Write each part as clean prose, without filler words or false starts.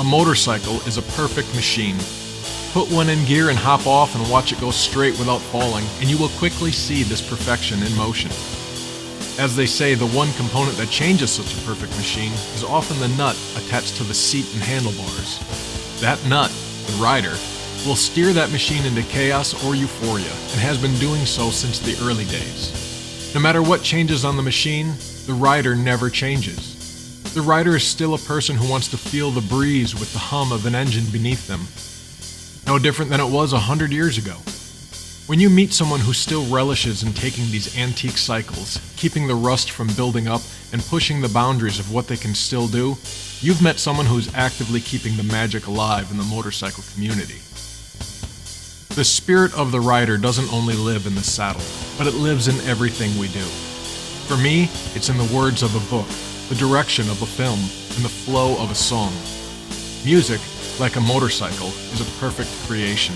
A motorcycle is a perfect machine. Put one in gear and hop off and watch it go straight without falling, and you will quickly see this perfection in motion. As they say, the one component that changes such a perfect machine is often the nut attached to the seat and handlebars. That nut, the rider, will steer that machine into chaos or euphoria, and has been doing so since the early days. No matter what changes on the machine, the rider never changes. The rider is still a person who wants to feel the breeze with the hum of an engine beneath them. No different than it was 100 years ago. When you meet someone who still relishes in taking these antique cycles, keeping the rust from building up, and pushing the boundaries of what they can still do, you've met someone who's actively keeping the magic alive in the motorcycle community. The spirit of the rider doesn't only live in the saddle, but it lives in everything we do. For me, it's in the words of a book, the direction of a film, and the flow of a song. Music, like a motorcycle, is a perfect creation.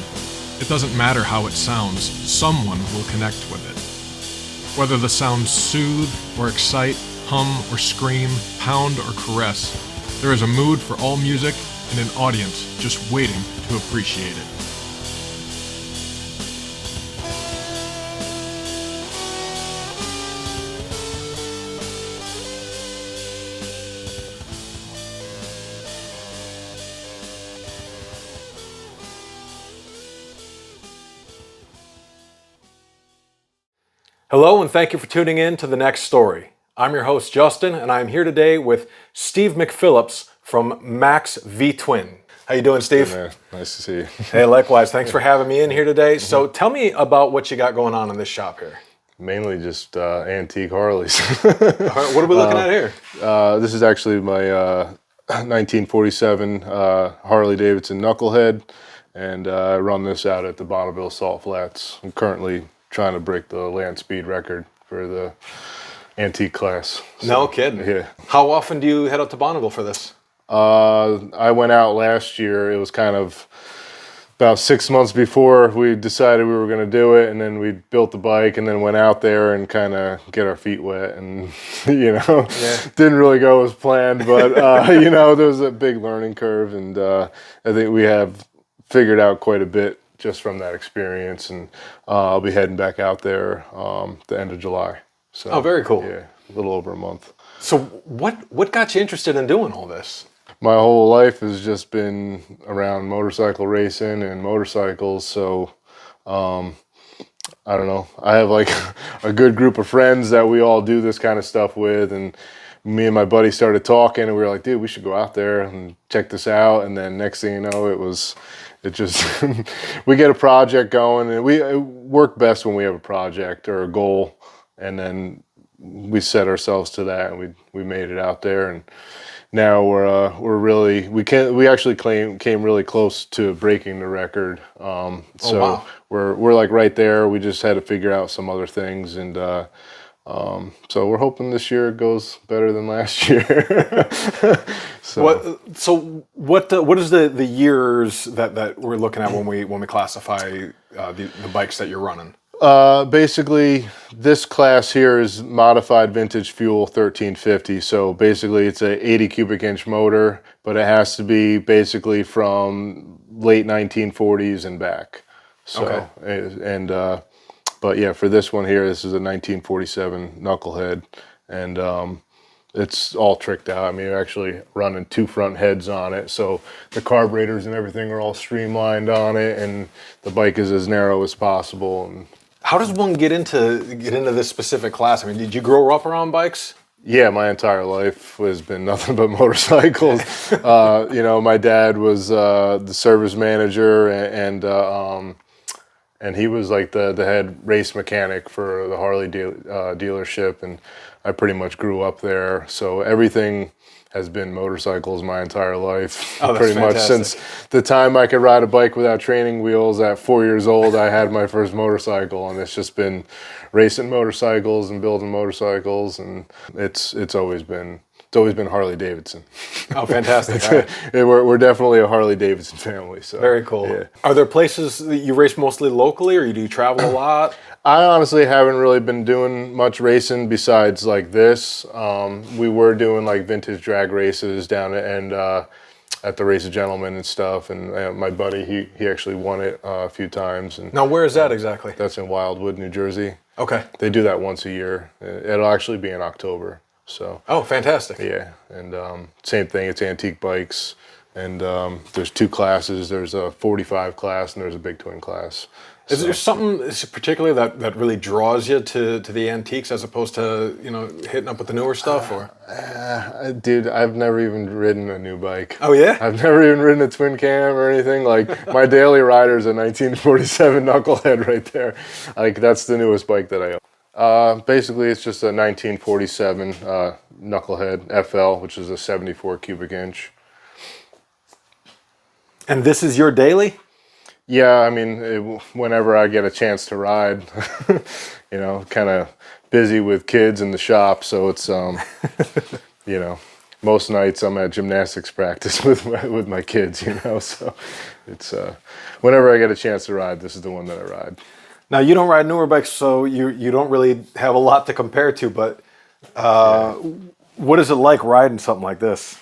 It doesn't matter how it sounds, someone will connect with it. Whether the sounds soothe or excite, hum or scream, pound or caress, there is a mood for all music and an audience just waiting to appreciate it. Hello, and thank you for tuning in to the next story. I'm your host, Justin, and I'm here today with Steve McPhillips from Max V-Twin. How you doing, Steve? Hey, man. Nice to see you. Hey, likewise. Thanks for having me in here today. So tell me about what you got going on in this shop here. Mainly just antique Harleys. What are we looking at here? This is actually my 1947 Harley Davidson Knucklehead, and I run this out at the Bonneville Salt Flats. I'm currently trying to break the land speed record for the antique class. So, no kidding. Yeah. How often do you head out to Bonneville for this? I went out last year. It was kind of about 6 months before we decided we were going to do it, and then we built the bike and then went out there and kind of get our feet wet, and didn't really go as planned, but there was a big learning curve, and I think we have figured out quite a bit just from that experience, and I'll be heading back out there the end of July. So, oh, very cool. Yeah, a little over a month. So what got you interested in doing all this? My whole life has just been around motorcycle racing and motorcycles, so I don't know. I have like a good group of friends that we all do this kind of stuff with, and me and my buddy started talking, and we were like, dude, we should go out there and check this out. And then next thing you know, it just we get a project going, and we work best when we have a project or a goal, and then we set ourselves to that, and we made it out there, and now we're really we actually came really close to breaking the record. So wow. we're like right there. We just had to figure out some other things, and so we're hoping this year goes better than last year. What is the years that we're looking at when we classify the bikes that you're running? Basically, this class here is modified vintage fuel 1350. So basically, it's a 80 cubic inch motor, but it has to be basically from late 1940s and back. So, okay. But yeah, for this one here, this is a 1947 Knucklehead, and it's all tricked out. I mean, you're actually running two front heads on it, so the carburetors and everything are all streamlined on it, and the bike is as narrow as possible. And how does one get into this specific class? I mean, did you grow up around bikes? Yeah, my entire life has been nothing but motorcycles. My dad was the service manager, and he was like the head race mechanic for the Harley dealership, and I pretty much grew up there. So everything has been motorcycles my entire life. Oh, that's pretty much fantastic. Since the time I could ride a bike without training wheels at 4 years old, I had my first motorcycle, and it's just been racing motorcycles and building motorcycles, and it's always been Harley Davidson. Oh, fantastic. We're definitely a Harley Davidson family. So very cool. Yeah. Are there places that you race mostly locally, or do you travel a lot? I honestly haven't really been doing much racing besides like this. We were doing like vintage drag races down and at the Race of Gentlemen and stuff. And my buddy, he actually won it a few times. And Now, where is that exactly? that's in Wildwood, New Jersey. Okay. They do that once a year. It'll actually be in October. So. Oh, fantastic. Yeah, and same thing. It's antique bikes, and there's 2 classes. There's a 45 class and there's a big twin class. Is there something particularly that really draws you to the antiques as opposed to, hitting up with the newer stuff? Or Dude, I've never even ridden a new bike. Oh, yeah? I've never even ridden a twin cam or anything. Like, my daily rider's a 1947 Knucklehead right there. Like, that's the newest bike that I own. Basically, it's just a 1947 Knucklehead FL, which is a 74 cubic inch. And this is your daily? Yeah, I mean, whenever I get a chance to ride, kind of busy with kids in the shop, so it's, most nights I'm at gymnastics practice with my kids, so it's, whenever I get a chance to ride, this is the one that I ride. Now, you don't ride newer bikes, so you don't really have a lot to compare to, but what is it like riding something like this?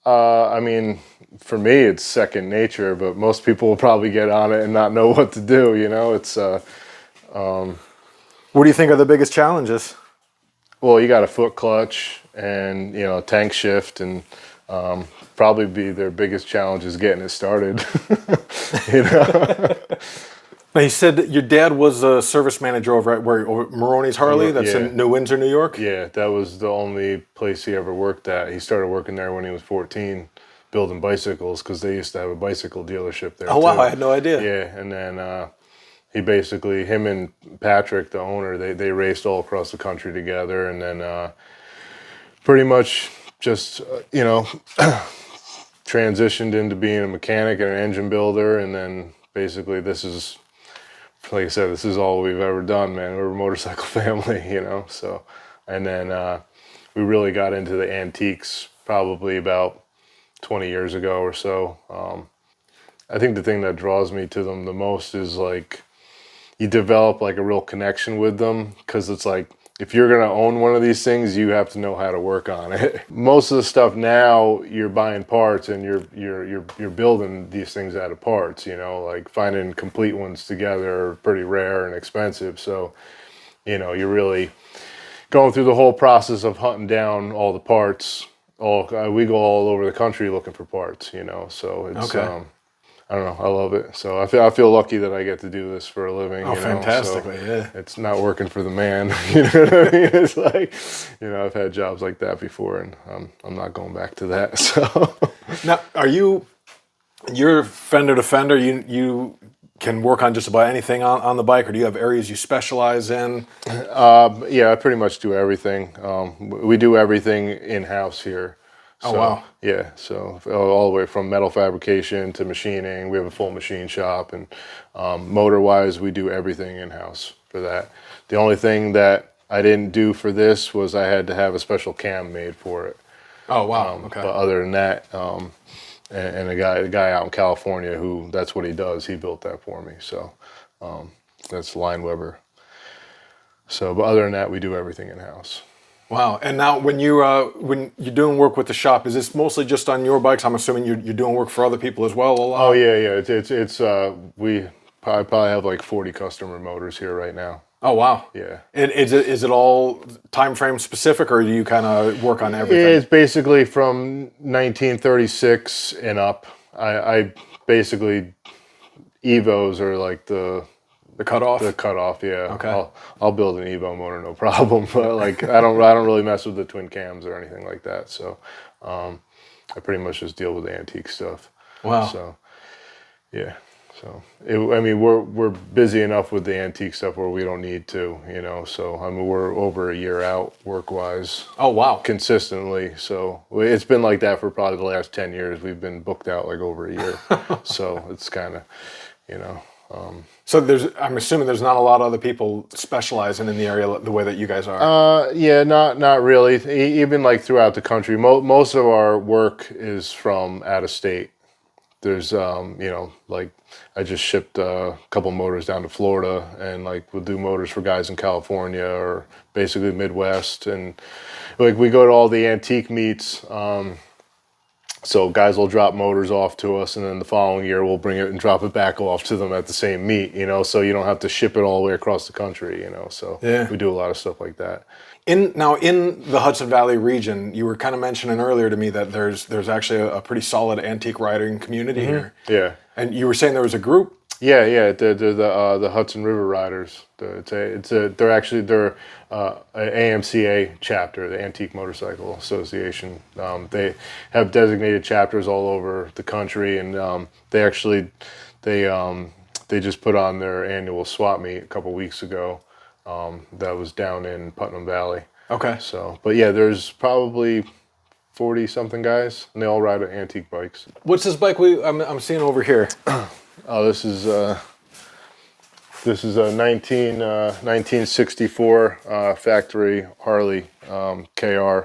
I mean, for me, it's second nature, but most people will probably get on it and not know what to do, It's, what do you think are the biggest challenges? Well, you got a foot clutch and, tank shift, and probably be their biggest challenge is getting it started, Now, you said that your dad was a service manager over at Maroney's Harley, that's in New Windsor, New York? Yeah, that was the only place he ever worked at. He started working there when he was 14, building bicycles, because they used to have a bicycle dealership there. Oh, wow, I had no idea. Yeah, and then he basically, him and Patrick, the owner, they raced all across the country together, and then pretty much just, transitioned into being a mechanic and an engine builder, and then basically this is, like I said, this is all we've ever done, man. We're a motorcycle family, so, and then we really got into the antiques probably about 20 years ago or so. I think the thing that draws me to them the most is like you develop like a real connection with them, because it's like if you're gonna own one of these things, you have to know how to work on it. Most of the stuff now, you're buying parts and you're building these things out of parts. Like finding complete ones together are pretty rare and expensive. So, you're really going through the whole process of hunting down all the parts. We go all over the country looking for parts. So it's. Okay. I don't know. I love it. So I feel lucky that I get to do this for a living. Oh, fantastically, so yeah. It's not working for the man. You know what I mean? It's like, I've had jobs like that before, and I'm not going back to that. So now, you're fender to fender? You can work on just about anything on the bike, or do you have areas you specialize in? Yeah, I pretty much do everything. We do everything in-house here. Oh, so, wow. Yeah, so all the way from metal fabrication to machining. We have a full machine shop, and motor-wise, we do everything in-house for that. The only thing that I didn't do for this was I had to have a special cam made for it. Oh, wow, okay. But other than that, and a guy out in California that's what he does. He built that for me, so that's Line Weber. So, but other than that, we do everything in-house. Wow. And now when you're doing work with the shop, is this mostly just on your bikes? I'm assuming you're doing work for other people as well a lot? Oh, yeah. It's we probably have like 40 customer motors here right now. Oh, wow. Yeah. And is it all time frame specific, or do you kind of work on everything? It's basically from 1936 and up. I basically, Evos are like the cutoff? The cutoff, yeah. Okay. I'll build an Evo motor, no problem. But like I don't really mess with the twin cams or anything like that. So I pretty much just deal with the antique stuff. Wow. So yeah. So we're busy enough with the antique stuff where we don't need to, So we're over a year out work wise. Oh, wow. Consistently. So it's been like that for probably the last 10 years. We've been booked out like over a year. So it's kind of, So I'm assuming there's not a lot of other people specializing in the area the way that you guys are. Yeah, not really. Even like throughout the country, most of our work is from out of state. There's, like I just shipped a couple motors down to Florida, and like we'll do motors for guys in California or basically Midwest, and like we go to all the antique meets. So guys will drop motors off to us, and then the following year we'll bring it and drop it back off to them at the same meet, so you don't have to ship it all the way across the country, so Yeah. we do a lot of stuff like that. In the Hudson Valley region, you were kind of mentioning earlier to me that there's actually a pretty solid antique riding community here. Yeah. And you were saying there was a group? Yeah, they're the Hudson River Riders. They're an AMCA chapter, the Antique Motorcycle Association. They have designated chapters all over the country, and they just put on their annual swap meet a couple weeks ago. That was down in Putnam Valley. Okay. So, but yeah, there's probably 40 something guys, and they all ride antique bikes. What's this bike I'm seeing over here? Oh, this is a 1964 factory Harley KR.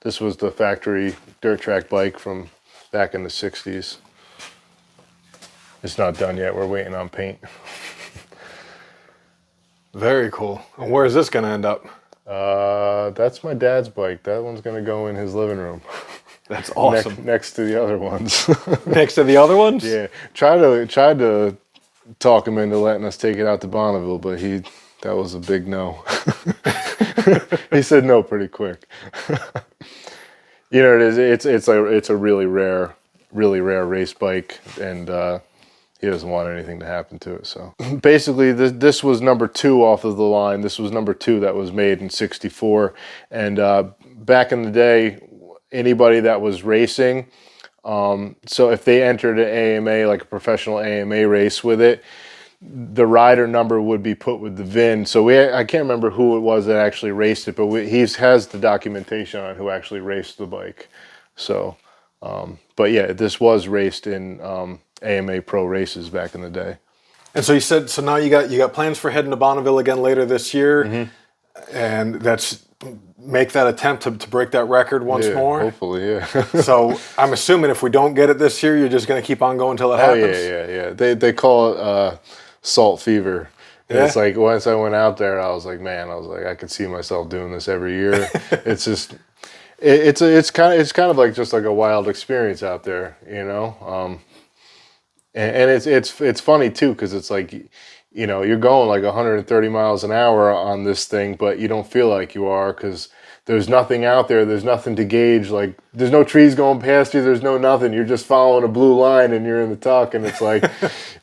This was the factory dirt track bike from back in the 60s. It's not done yet. We're waiting on paint. Very cool. And where is this going to end up? That's my dad's bike. That one's going to go in his living room. That's awesome. Next to the other ones. Next to the other ones? Yeah. Tried to talk him into letting us take it out to Bonneville, but that was a big no. He said no pretty quick. It is. It's a really rare race bike, and he doesn't want anything to happen to it. So basically, this was number 2 off of the line. This was number 2 that was made in '64, and back in the day, anybody that was racing, so if they entered an AMA, like a professional AMA race with it, the rider number would be put with the VIN. So I can't remember who it was that actually raced it, but he has the documentation on who actually raced the bike. So, but yeah, this was raced in AMA Pro races back in the day. And so you said, so now you got plans for heading to Bonneville again later this year, and that's make that attempt to break that record once more. Hopefully, yeah. So I'm assuming if we don't get it this year, you're just going to keep on going until it happens. Yeah. They call it salt fever. Yeah. It's like once I went out there, I was like, I could see myself doing this every year. It's just, it's kind of like just like a wild experience out there, and it's funny too, because it's like, you're going like 130 miles an hour on this thing, but you don't feel like you are, because there's nothing out there. There's nothing to gauge. Like, there's no trees going past you. There's no nothing. You're just following a blue line, and you're in the tuck, and it's like,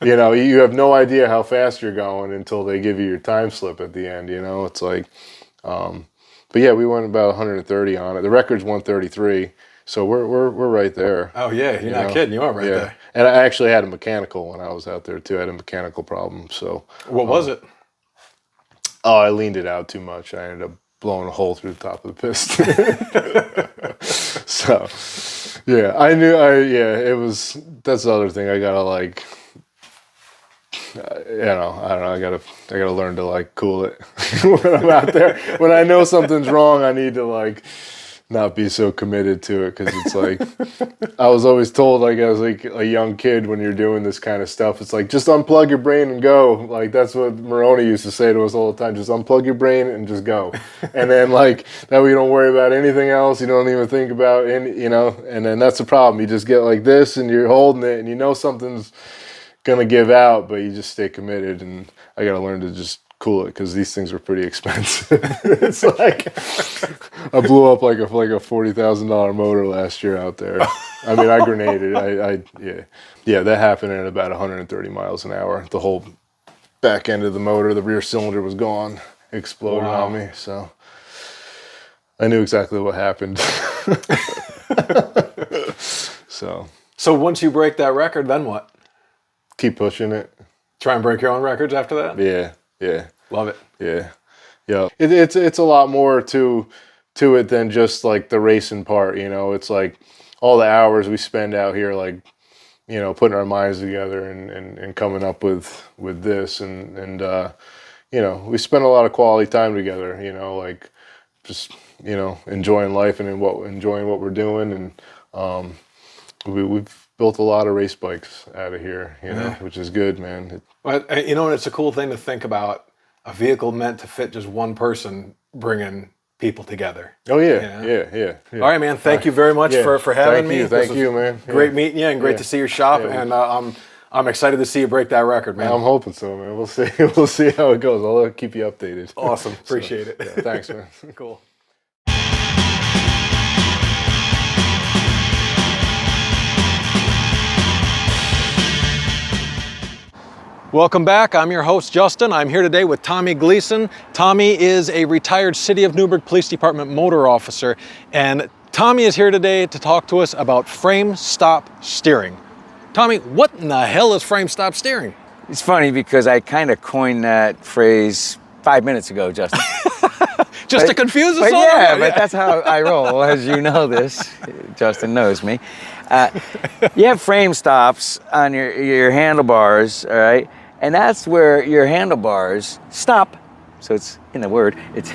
you have no idea how fast you're going until they give you your time slip at the end. It's like, but yeah, we went about 130 on it. The record's 133. So we're right there. Oh yeah, you're not kidding. You are right there. And I actually had a mechanical when I was out there too. I had a mechanical problem. So what was it? Oh, I leaned it out too much. I ended up blowing a hole through the top of the piston. So yeah, it was. That's the other thing. I gotta like, I don't know. I gotta learn to like cool it when I'm out there. When I know something's wrong, I need to like not be so committed to it, because it's like, I was always told, like, as like a young kid, when you're doing this kind of stuff, it's like, just unplug your brain and go. Like, that's what Maroney used to say to us all the time, just unplug your brain and just go. And then like, that way you don't worry about anything else, you don't even think about any, and then that's the problem. You just get like this and you're holding it, and something's gonna give out, but you just stay committed. And I gotta learn to just cool it, because these things are pretty expensive. It's like, I blew up like a $40,000 motor last year out there. I mean, I grenaded. Yeah, that happened at about 130 miles an hour. The whole back end of the motor, the rear cylinder was gone, exploded on me. So I knew exactly what happened. So once you break that record, then what? Keep pushing it. Try and break your own records after that? Yeah. Love it. Yeah. It's a lot more to it than just like the racing part. It's like all the hours we spend out here, like, putting our minds together and coming up with this, and we spend a lot of quality time together. Like, just enjoying life and enjoying what we're doing, and we've built a lot of race bikes out of here, which is good, man. And it's a cool thing to think about, a vehicle meant to fit just one person bringing people together. Oh yeah. All right, man. Thank you very much for having me. Thank you, man. Great meeting you, and great to see your shop. And I'm excited to see you break that record, man. I'm hoping so, man. We'll see. We'll see how it goes. I'll keep you updated. Awesome. Appreciate it. Yeah, thanks, man. Cool. Welcome back. I'm your host, Justin. I'm here today with Tommy Gleason. Tommy is a retired City of Newburgh Police Department motor officer, and Tommy is here today to talk to us about frame stop steering. Tommy, what in the hell is frame stop steering? It's funny because I kind of coined that phrase 5 minutes ago, Justin. To confuse us all? Yeah, but that's how I roll, as you know this. Justin knows me. You have frame stops on your handlebars, all right? And that's where your handlebars stop. So it's in the word, it's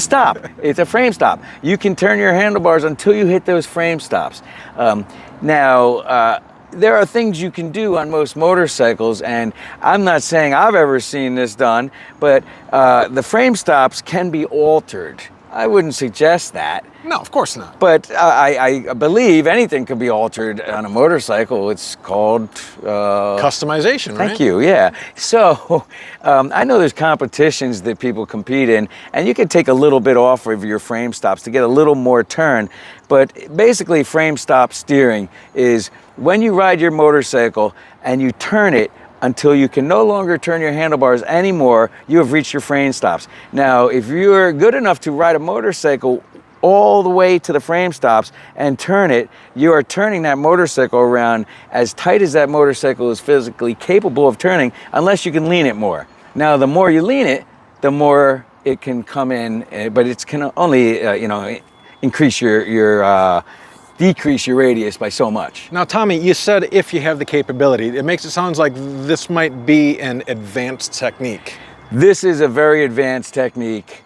stop. It's a frame stop. You can turn your handlebars until you hit those frame stops. Now, there are things you can do on most motorcycles, and I'm not saying I've ever seen this done, but the frame stops can be altered. I wouldn't suggest that. No, of course not. But I believe anything can be altered on a motorcycle. It's called... customization, right? Thank you, yeah. So, I know there's competitions that people compete in, and you can take a little bit off of your frame stops to get a little more turn. But basically, frame stop steering is when you ride your motorcycle and you turn it until you can no longer turn your handlebars anymore, you have reached your frame stops. Now, if you're good enough to ride a motorcycle all the way to the frame stops and turn it, you are turning that motorcycle around as tight as that motorcycle is physically capable of turning, unless you can lean it more. Now, the more you lean it, the more it can come in, but it can only, increase decrease your radius by so much. Now, Tommy, you said if you have the capability. It makes it sound like this might be an advanced technique. This is a very advanced technique,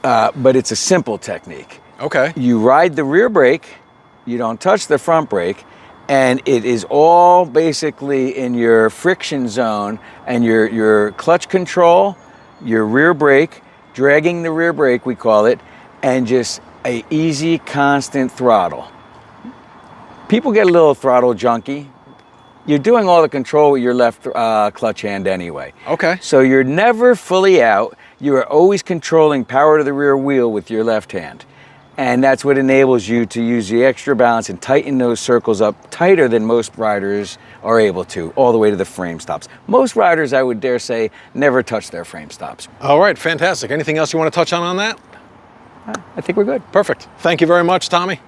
but it's a simple technique. Okay. You ride the rear brake, you don't touch the front brake, and it is all basically in your friction zone and your clutch control, your rear brake, dragging the rear brake, we call it, and just a easy, constant throttle. People get a little throttle junky. You're doing all the control with your left clutch hand anyway. Okay. So you're never fully out. You are always controlling power to the rear wheel with your left hand. And that's what enables you to use the extra balance and tighten those circles up tighter than most riders are able to, all the way to the frame stops. Most riders, I would dare say, never touch their frame stops. All right, fantastic. Anything else you want to touch on that? I think we're good. Perfect. Thank you very much, Tommy.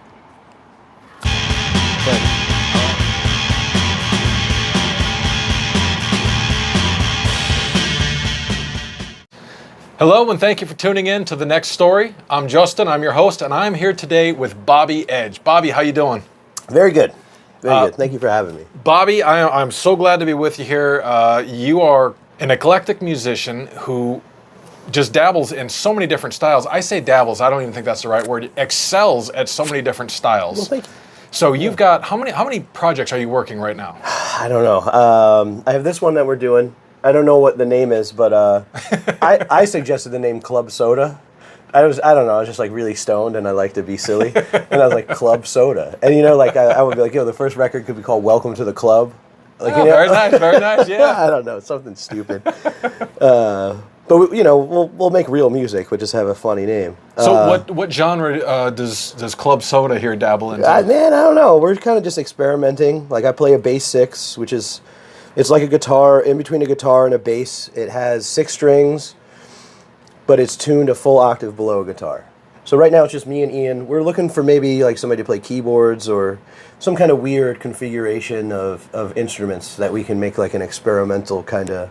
Hello, and thank you for tuning in to the next story. I'm Justin, I'm your host, and I'm here today with Bobby Edge. Bobby, how you doing? Very good. Very good. Thank you for having me. Bobby, I'm so glad to be with you here. You are an eclectic musician who just dabbles in so many different styles. I say dabbles, I don't even think that's the right word. Excels at so many different styles. Well, thank you. So you've got, how many projects are you working right now? I don't know. I have this one that we're doing. I don't know what the name is, but I suggested the name Club Soda. I don't know, I was just like really stoned and I like to be silly. And I was like, Club Soda. And I would be like, the first record could be called Welcome to the Club. Like, very nice, yeah. I don't know, something stupid. But we'll make real music, but just have a funny name. So what genre does Club Soda here dabble into? Man, I don't know. We're kind of just experimenting. Like I play a bass 6, which is, it's like a guitar, in between a guitar and a bass. It has 6 strings, but it's tuned a full octave below a guitar. So right now it's just me and Ian. We're looking for maybe like somebody to play keyboards or some kind of weird configuration of instruments that we can make like an experimental kind of.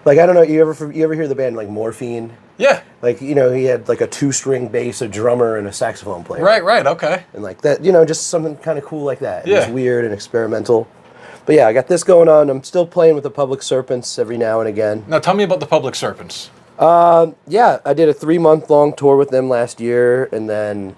Like, I don't know, you ever hear the band like Morphine? Yeah. Like, he had like a 2-string bass, a drummer, and a saxophone player. Right, okay. And like that, just something kind of cool like that. Yeah. It's weird and experimental. But yeah, I got this going on. I'm still playing with the Public Serpents every now and again. Now tell me about the Public Serpents. Yeah, I did a 3-month-long tour with them last year, and then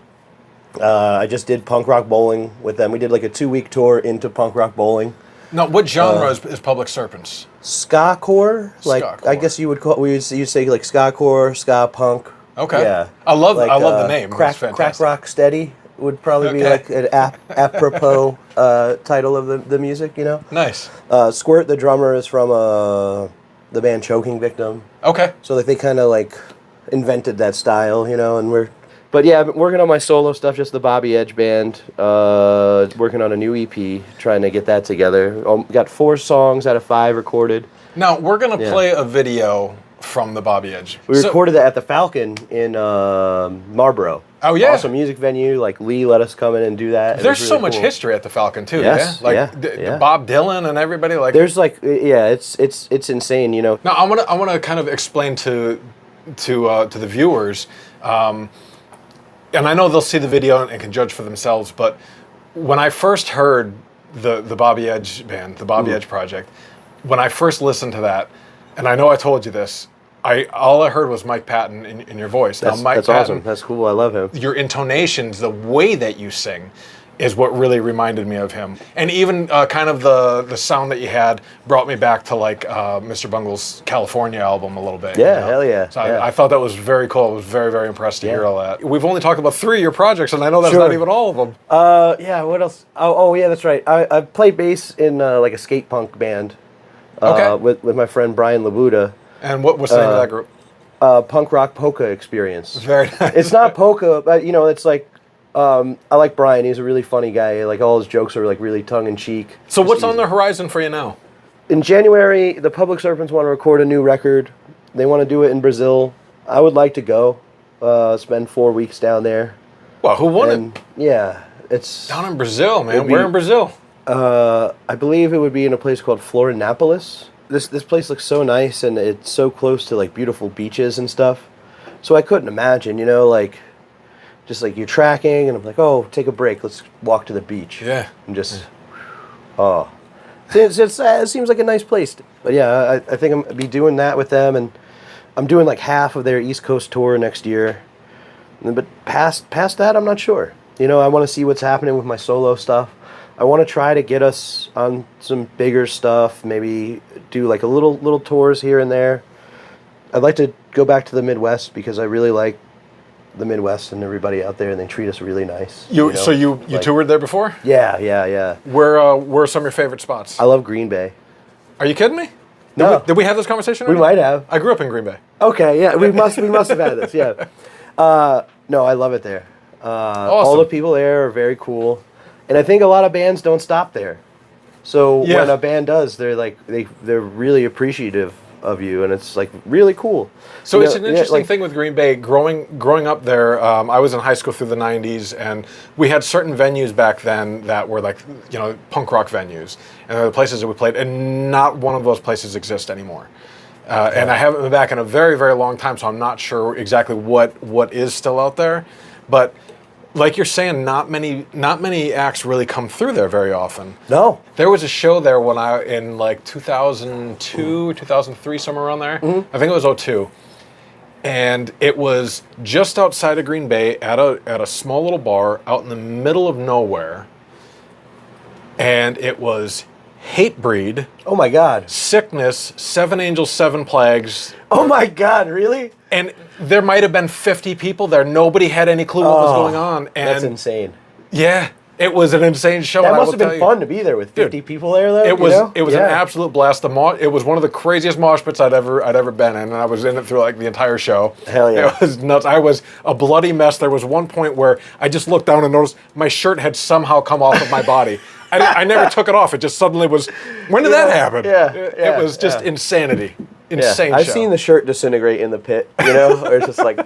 I just did punk rock bowling with them. We did like a 2-week tour into punk rock bowling. Now, what genre is Public Serpents? Ska-core, like Ska-core. I guess you'd say like ska-core, ska punk. Okay. Yeah. I love the name. Crack, It's fantastic. Crack Rock Steady would probably be Okay. like an apropos title of the music, you know? Nice. Squirt, the drummer, is from the band Choking Victim. Okay. So like they kind of like invented that style, you know, and but yeah, I've been working on my solo stuff, just the Bobby Edge band, working on a new EP, trying to get that together. Got 4 songs out of 5 recorded. Now, we're going to play a video from the Bobby Edge. We recorded that at the Falcon in Marlboro. Oh, yeah. Awesome music venue. Like Lee let us come in and do that. There's so much history at the Falcon, too, Yes, yeah? Like yeah. Bob Dylan and everybody. Like, There's like, yeah, it's insane, you know. now, I want to kind of explain to the viewers, and I know they'll see the video and can judge for themselves, but when I first heard the Bobby Edge band, the Bobby Edge project, when I first listened to that, and I know I told you this, all I heard was Mike Patton in your voice. That's Patton, awesome. That's cool. I love him. your intonations, the way that you sing, is what really reminded me of him. And even kind of the sound that you had brought me back to like Mr. Bungle's California album a little bit. Yeah, you know? hell yeah. So yeah. I thought that was very cool. I was very, very impressed to hear all that. We've only talked about 3 of your projects, and I know that's Sure. not even all of them. Yeah, what else? Oh yeah, that's right. I played bass in like a skate punk band Okay. with my friend Brian Labuda. And what's the name of that group? Punk rock polka experience. Very nice. It's not polka, but you know, it's like I like Brian. He's a really funny guy. Like all his jokes are like really tongue in cheek. So what's on the horizon for you now? In January, the Public Servants want to record a new record. They want to do it in Brazil. I would like to go spend 4 weeks down there. Well, who won And it? yeah, it's Down in Brazil, man. It'd be- Where in Brazil? I believe it would be in a place called Florianopolis. This place looks so nice, and it's so close to like beautiful beaches and stuff. So I couldn't imagine, you know, like just like you're tracking, and I'm like, oh, take a break. Let's walk to the beach. Yeah. And just it seems like a nice place. But yeah, I think I'm gonna be doing that with them, and I'm doing like half of their East Coast tour next year. But past that, I'm not sure. You know, I want to see what's happening with my solo stuff. I want to try to get us on some bigger stuff, maybe do like a little tours here and there. I'd like to go back to the Midwest because I really like the Midwest and everybody out there, and they treat us really nice. You know? So you Like- toured there before? Yeah. Where are some of your favorite spots? I love Green Bay. Are you kidding me? No. Did we have this conversation We already? might have. I grew up in Green Bay. Okay, yeah, we must have had this, yeah. No, I love it there. All Awesome. the people there are very cool, and I think a lot of bands don't stop there. So Yeah. when a band does, they're like they're really appreciative of you, and it's like really cool. So You it's know, an yeah, interesting like- thing with Green Bay. Growing up there, I was in high school through the '90s, and we had certain venues back then that were like, you know, punk rock venues, and there were the places that we played, and not one of those places exist anymore. And I haven't been back in a very, very long time, so I'm not sure exactly what is still out there. But like you're saying, not many acts really come through there very often. No. There was a show there in like 2002, 2003, somewhere around there. I think it was 2002. And it was just outside of Green Bay at a small little bar out in the middle of nowhere. And it was Hatebreed, Oh my God. Sickness, Seven Angels, Seven Plagues. Oh my God, really? And there might have been 50 people there. Nobody had any clue what was going on. And That's insane. yeah, it was an insane show. That and I must will have been tell you- fun to be there with 50 people there, though. It was you know? an Yeah. absolute blast. It was one of the craziest mosh pits I'd ever been in, and I was in it through like the entire show. Hell yeah. It was nuts. I was a bloody mess. There was one point where I just looked down and noticed my shirt had somehow come off of my body. I never took it off. It just suddenly was. When did that happen? Yeah, It was just insanity. Yeah. Insane I've show. seen the shirt disintegrate in the pit, you know, or it's just like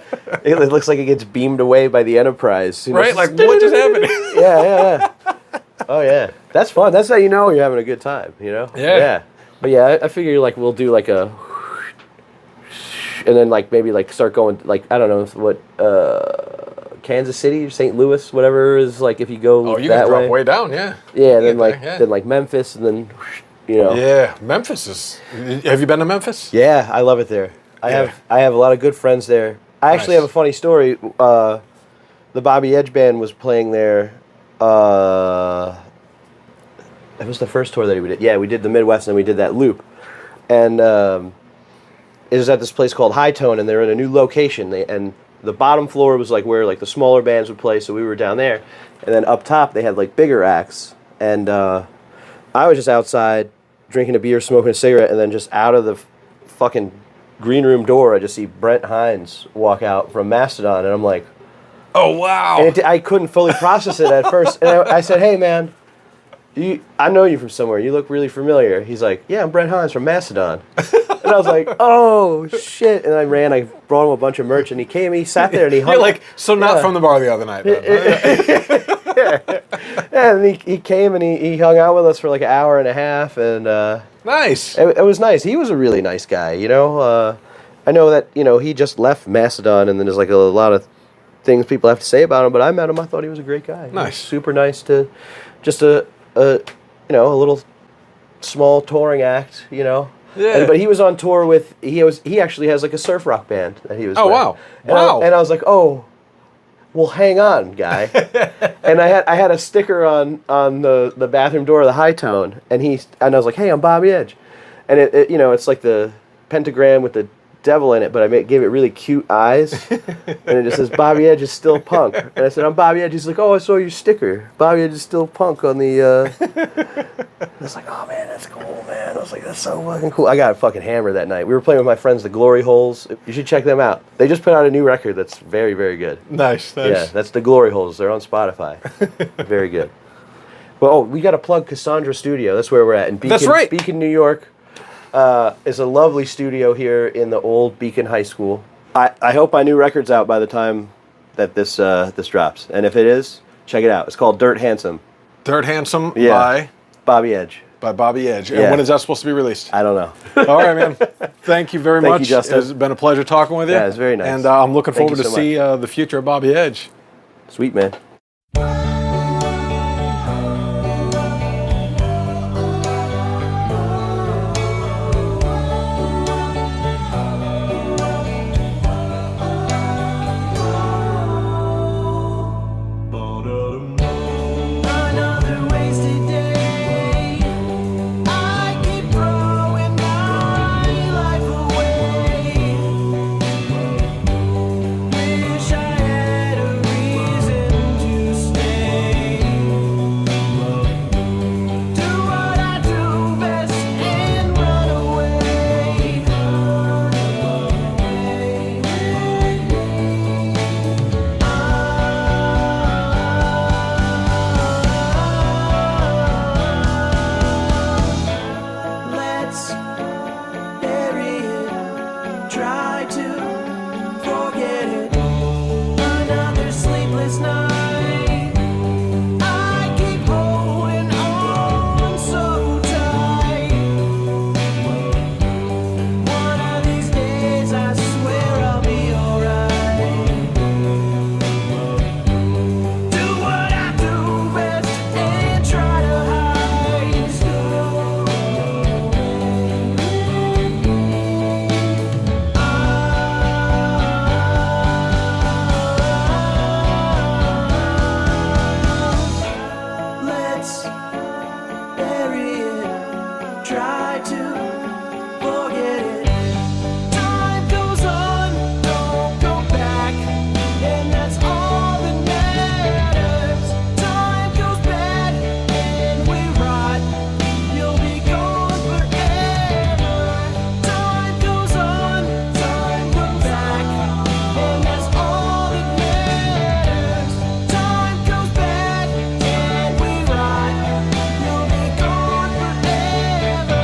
it looks like it gets beamed away by the Enterprise. You know? Right? Like, what just happened? Yeah. Oh yeah, that's fun. That's how you know you're having a good time, you know. Yeah. But yeah, I figure like we'll do like a, and then like maybe like start going like I don't know what Kansas City, St. Louis, whatever is like if you go Oh, you that can drop way. way down, yeah. Yeah, You then get there, then like Memphis, and then you know. Yeah, Memphis is. Have you been to Memphis? Yeah, I love it there. I have a lot of good friends there. I actually Nice. have a funny story. The Bobby Edge band was playing there. It was the first tour that we did. Yeah, we did the Midwest and we did that loop, and it was at this place called High Tone, and they're in a new location. the bottom floor was like where like the smaller bands would play, so we were down there. And then up top they had like bigger acts, and I was just outside drinking a beer, smoking a cigarette, and then just out of the fucking green room door I just see Brent Hines walk out from Mastodon, and I'm like, Oh, wow. and I couldn't fully process it at first. And I said, hey man, I know you from somewhere. You look really familiar. He's like, yeah, I'm Brent Hines from Mastodon. And I was like, oh, shit. And I ran. I brought him a bunch of merch, and he came. He sat there, and he hung. You're like, so not from the bar the other night, then. Yeah, and he came, and he hung out with us for like an hour and a half. And Nice. it was nice. He was a really nice guy, you know. I know that, you know, he just left Mastodon, and then there's like a lot of things people have to say about him, but I met him. I thought he was a great guy. Nice. He was super nice to just a little small touring act, you know. Yeah. But he was on tour with he actually has like a surf rock band that he was. Oh, with. wow. And Wow. I was like, oh, well, hang on, guy. And I had a sticker on the bathroom door of the High Tone, and I was like, hey, I'm Bobby Edge, and it you know, it's like the pentagram with the devil in it, but I gave it really cute eyes, and it just says Bobby Edge is still punk. And I said, I'm Bobby Edge. He's like, oh, I saw your sticker. Bobby Edge is still punk on the. I was like, oh man, that's cool, man. I was like, that's so fucking cool. I got fucking hammered that night. We were playing with my friends, the Glory Holes. You should check them out. They just put out a new record that's very, very good. Nice. Yeah, that's the Glory Holes. They're on Spotify. Very good. Well, we got to plug Cassandra Studio. That's where we're at in Beacon. That's right. Beacon, New York. Is a lovely studio here in the old Beacon High School. I hope my new record's out by the time that this drops. And if it is, check it out. It's called Dirt Handsome. Dirt Handsome Yeah. Bobby Edge. by Bobby Edge. And Yeah. when is that supposed to be released? I don't know. All right, man. Thank you very Thank much. you, Justin. It's been a pleasure talking with you. Yeah, it's very nice. And I'm looking Thank forward you to so see the future of Bobby Edge. Sweet, man. Another wasted day. I keep throwing my life away. Wish I had a reason to stay. Do what I do best and run away. Let's bury it. Try to forget it. Another sleepless night. I keep holding on so tight. One of these days, I swear I'll be alright. Do what I do best and try to hide. Let's bury it. Try to forget it. Time goes on, don't go back, and that's all that matters. Time goes bad, and we rot. You'll be gone forever. Time goes on, time goes back, and that's all that matters. Time goes bad, and we rot. You'll be gone forever.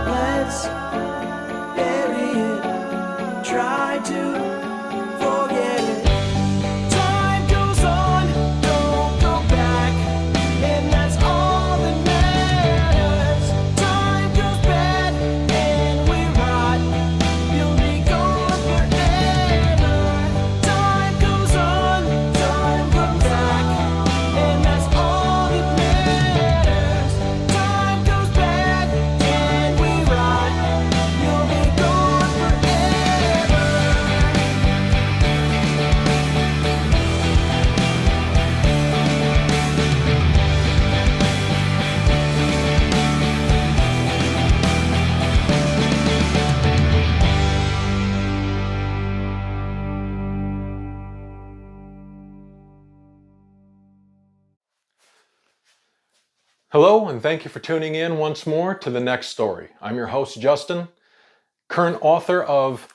Let's bury it. Try to forget it. Time goes on, don't go back, and that's all that matters. Time goes bad, and we rot. You'll be gone forever. Time goes on, time goes back, and that's all that matters. Time goes bad, and we rot. You'll be gone forever. Hello, and thank you for tuning in once more to the next story. I'm your host, Justin, current author of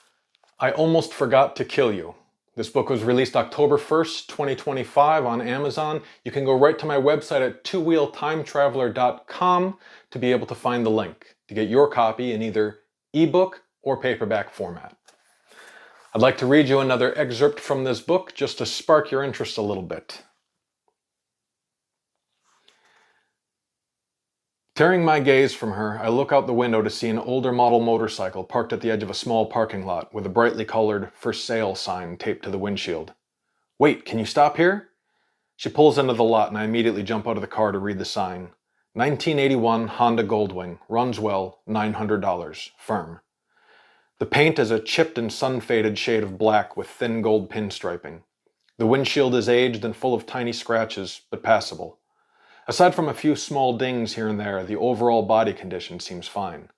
I Almost Forgot to Kill You. This book was released October 1st, 2025 on Amazon. You can go right to my website at twowheeltimetraveler.com to be able to find the link to get your copy in either ebook or paperback format. I'd like to read you another excerpt from this book just to spark your interest a little bit. Tearing my gaze from her, I look out the window to see an older model motorcycle parked at the edge of a small parking lot with a brightly colored "For Sale" sign taped to the windshield. "Wait, can you stop here?" She pulls into the lot and I immediately jump out of the car to read the sign. 1981 Honda Goldwing, runs well, $900, firm. The paint is a chipped and sun-faded shade of black with thin gold pinstriping. The windshield is aged and full of tiny scratches, but passable. Aside from a few small dings here and there, the overall body condition seems fine.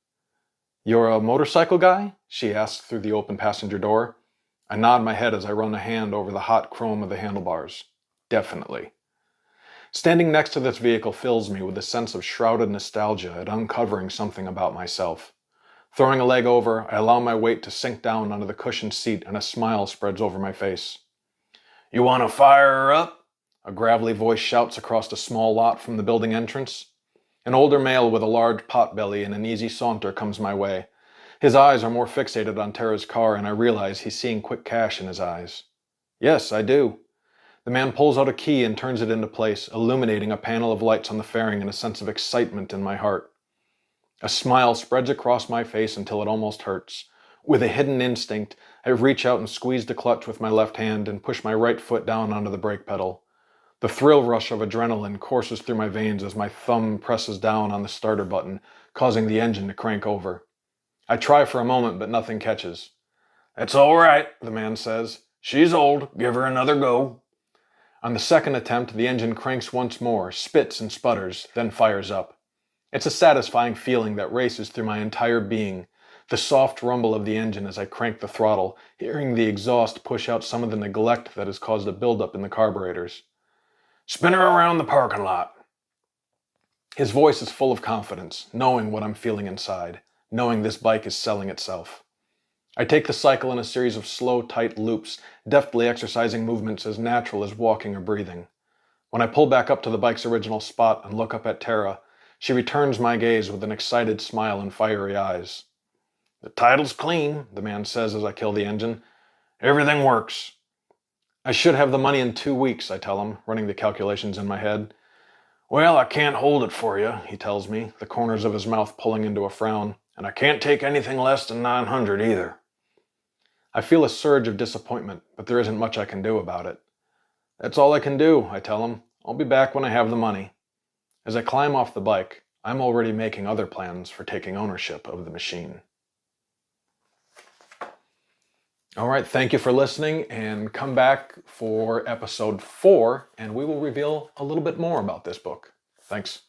"You're a motorcycle guy?" she asks through the open passenger door. I nod my head as I run a hand over the hot chrome of the handlebars. Definitely. Standing next to this vehicle fills me with a sense of shrouded nostalgia at uncovering something about myself. Throwing a leg over, I allow my weight to sink down onto the cushioned seat and a smile spreads over my face. "You want to fire her up?" a gravelly voice shouts across a small lot from the building entrance. An older male with a large potbelly and an easy saunter comes my way. His eyes are more fixated on Tara's car, and I realize he's seeing quick cash in his eyes. "Yes, I do." The man pulls out a key and turns it into place, illuminating a panel of lights on the fairing and a sense of excitement in my heart. A smile spreads across my face until it almost hurts. With a hidden instinct, I reach out and squeeze the clutch with my left hand and push my right foot down onto the brake pedal. The thrill rush of adrenaline courses through my veins as my thumb presses down on the starter button, causing the engine to crank over. I try for a moment, but nothing catches. "That's all right," the man says. "She's old. Give her another go." On the second attempt, the engine cranks once more, spits and sputters, then fires up. It's a satisfying feeling that races through my entire being, the soft rumble of the engine as I crank the throttle, hearing the exhaust push out some of the neglect that has caused a buildup in the carburetors. "Spin her around the parking lot." His voice is full of confidence, knowing what I'm feeling inside, knowing this bike is selling itself. I take the cycle in a series of slow, tight loops, deftly exercising movements as natural as walking or breathing. When I pull back up to the bike's original spot and look up at Tara, she returns my gaze with an excited smile and fiery eyes. "The title's clean," the man says as I kill the engine. "Everything works." "I should have the money in 2 weeks," I tell him, running the calculations in my head. "Well, I can't hold it for you," he tells me, the corners of his mouth pulling into a frown, "and I can't take anything less than 900 either." I feel a surge of disappointment, but there isn't much I can do about it. "That's all I can do," I tell him. "I'll be back when I have the money." As I climb off the bike, I'm already making other plans for taking ownership of the machine. All right, thank you for listening, and come back for episode 4, and we will reveal a little bit more about this book. Thanks.